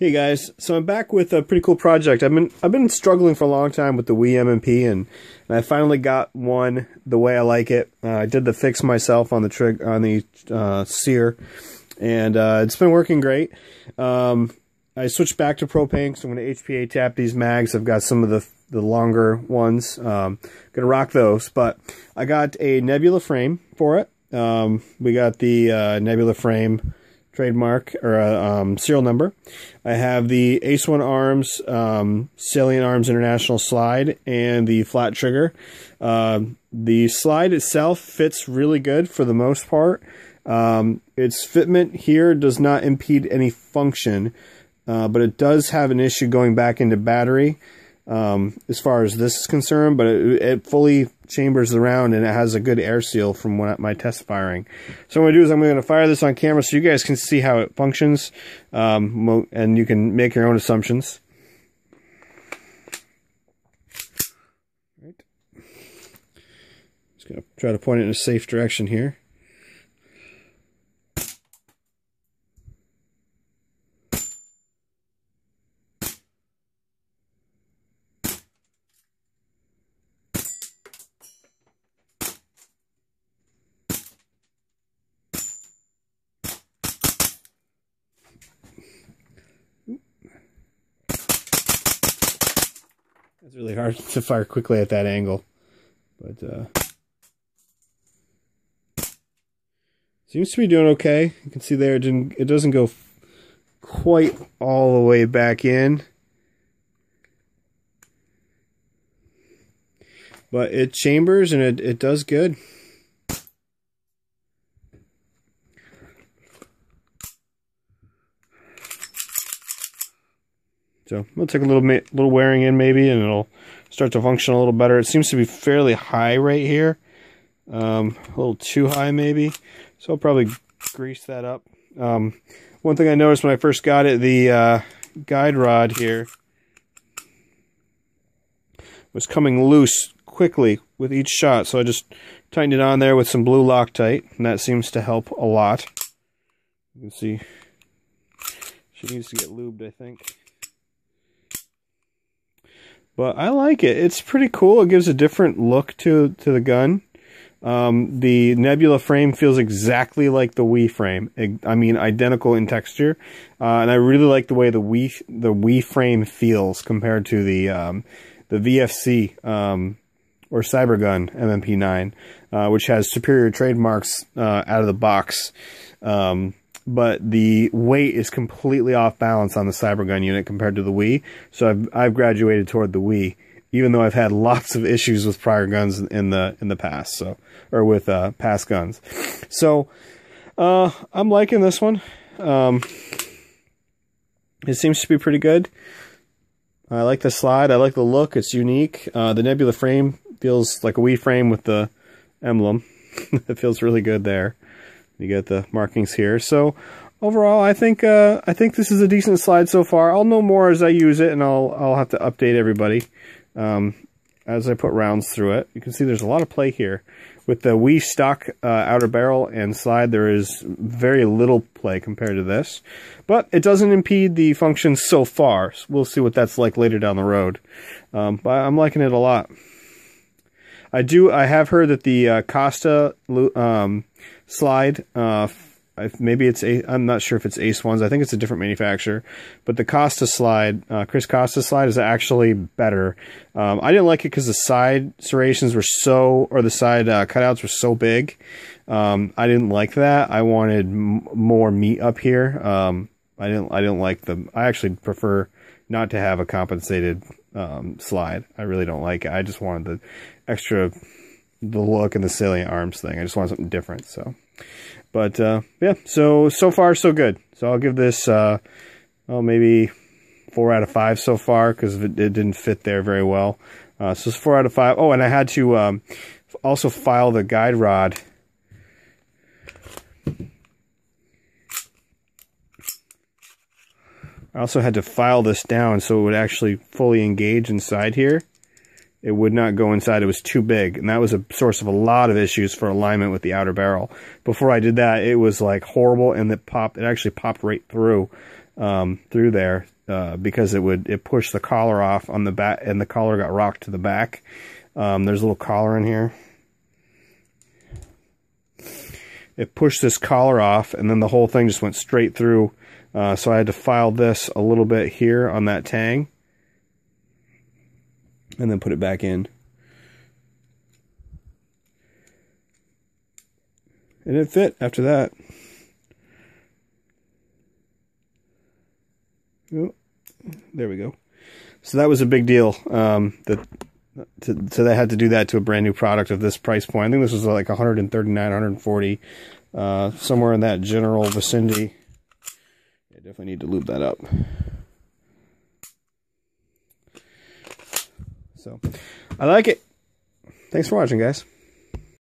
Hey guys, so I'm back with a pretty cool project. I've been struggling for a long time with the Wii MMP, and I finally got one the way I like it. I did the fix myself on the Sear, and it's been working great. I switched back to propane, so I'm going to HPA tap these mags. I've got some of the longer ones. Going to rock those, but I got a Nebula frame for it. We got the Nebula frame trademark or serial number. I have the Ace One Arms Salient Arms International slide and the flat trigger. The slide itself fits really good for the most part. Its fitment here does not impede any function, but it does have an issue going back into battery as far as this is concerned, but it fully chambers around and it has a good air seal from my test firing. So what I'm going to do is I'm going to fire this on camera so you guys can see how it functions, and you can make your own assumptions. Right. Just going to try to point it in a safe direction here. It's really hard to fire quickly at that angle, but seems to be doing okay. You can see there it doesn't go quite all the way back in, but it chambers and it does good. So it'll take a little wearing in maybe, and it'll start to function a little better. It seems to be fairly high right here, a little too high maybe. So I'll probably grease that up. One thing I noticed when I first got it, the guide rod here was coming loose quickly with each shot. So I just tightened it on there with some blue Loctite, and that seems to help a lot. You can see she needs to get lubed, I think. But I like it. It's pretty cool. It gives a different look to the gun. The Nebula frame feels exactly like the Wii frame. I mean, identical in texture. And I really like the way the Wii frame feels compared to the VFC or Cybergun MMP9, which has superior trademarks out of the box. But the weight is completely off balance on the Cybergun unit compared to the Wii. So I've graduated toward the Wii, even though I've had lots of issues with prior guns in the past, so, or with past guns. So I'm liking this one. It seems to be pretty good. I like the slide. I like the look. It's unique. The Nebula frame feels like a Wii frame with the emblem. It feels really good there. You get the markings here. So overall, I think this is a decent slide so far. I'll know more as I use it, and I'll have to update everybody as I put rounds through it. You can see there's a lot of play here. With the Wii stock outer barrel and slide, there is very little play compared to this, but it doesn't impede the function so far. So we'll see what that's like later down the road. But I'm liking it a lot. I have heard that the Costa slide, maybe it's I'm not sure if it's Ace Ones. I think it's a different manufacturer, but the Costa slide, Chris Costa slide, is actually better. I didn't like it because the side serrations were the side cutouts were so big. I didn't like that. I wanted more meat up here. I didn't like them. I actually prefer not to have a compensated slide. I really don't like it. I just wanted the look and the salient arms thing. I just wanted something different. So, but yeah. So far so good. So I'll give this maybe 4 out of 5 so far, because it didn't fit there very well. So it's 4 out of 5. Oh, and I had to also file the guide rod. I also had to file this down so it would actually fully engage inside here. It would not go inside. It was too big, and that was a source of a lot of issues for alignment with the outer barrel. Before I did that, it was like horrible, and it actually popped right through there because it pushed the collar off on the back, and the collar got rocked to the back. There's a little collar in here. It pushed this collar off, and then the whole thing just went straight through. So I had to file this a little bit here on that tang, and then put it back in. And it fit after that. Oh, there we go. So that was a big deal. So they had to do that to a brand new product of this price point. I think this was like 139, 140, somewhere in that general vicinity. I definitely need to lube that up. So, I like it. Thanks for watching, guys.